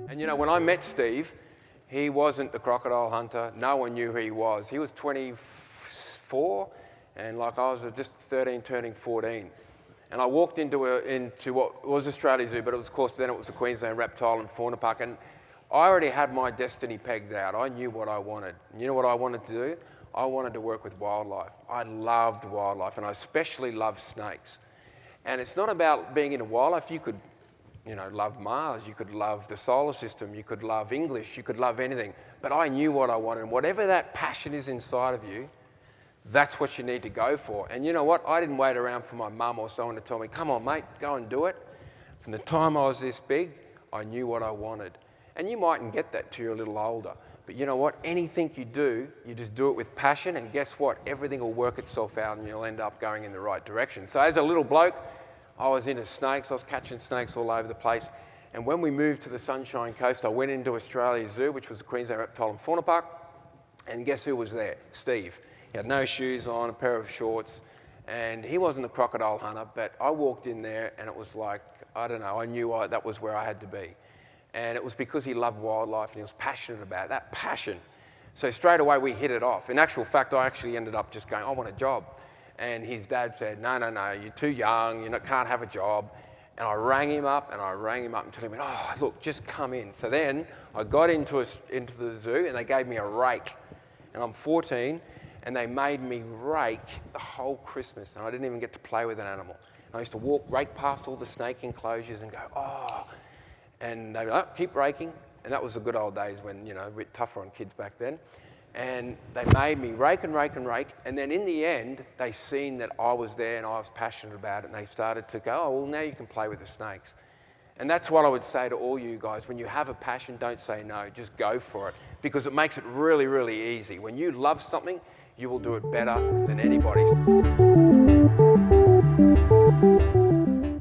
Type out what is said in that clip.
And you know, when I met Steve, he wasn't the crocodile hunter. No one knew who he was. He was 24, and like I was just 13, turning 14. And I walked into what was Australia Zoo, but of course then it was the Queensland Reptile and Fauna Park, and I already had my destiny pegged out. I knew what I wanted. You know what I wanted to do? I wanted to work with wildlife. I loved wildlife, and I especially loved snakes. And it's not about being into wildlife. You could, you know, love Mars, you could love the solar system, you could love English, you could love anything. But I knew what I wanted, and whatever that passion is inside of you, that's what you need to go for. And you know what? I didn't wait around for my mum or someone to tell me, come on, mate, go and do it. From the time I was this big, I knew what I wanted. And you mightn't get that till you're a little older. But you know what? Anything you do, you just do it with passion, and guess what? Everything will work itself out and you'll end up going in the right direction. So as a little bloke, I was into snakes. I was catching snakes all over the place. And when we moved to the Sunshine Coast, I went into Australia Zoo, which was the Queensland Reptile and Fauna Park. And guess who was there? Steve. He had no shoes on, a pair of shorts. And he wasn't a crocodile hunter, but I walked in there and it was like, I don't know, I knew that was where I had to be. And it was because he loved wildlife and he was passionate about it, that passion. So straight away we hit it off. In actual fact, I actually ended up just going, I want a job. And his dad said, no, you're too young, you can't have a job. And I rang him up until he went, oh, look, just come in. So then I got into the zoo and they gave me a rake. And I'm 14 and they made me rake the whole Christmas. And I didn't even get to play with an animal. And I used to rake past all the snake enclosures and go, oh. And they were like, keep raking. And that was the good old days when, you know, a bit tougher on kids back then. And they made me rake and rake and rake. And then in the end, they seen that I was there and I was passionate about it. And they started to go, oh, well, now you can play with the snakes. And that's what I would say to all you guys. When you have a passion, don't say no. Just go for it. Because it makes it really, really easy. When you love something, you will do it better than anybody.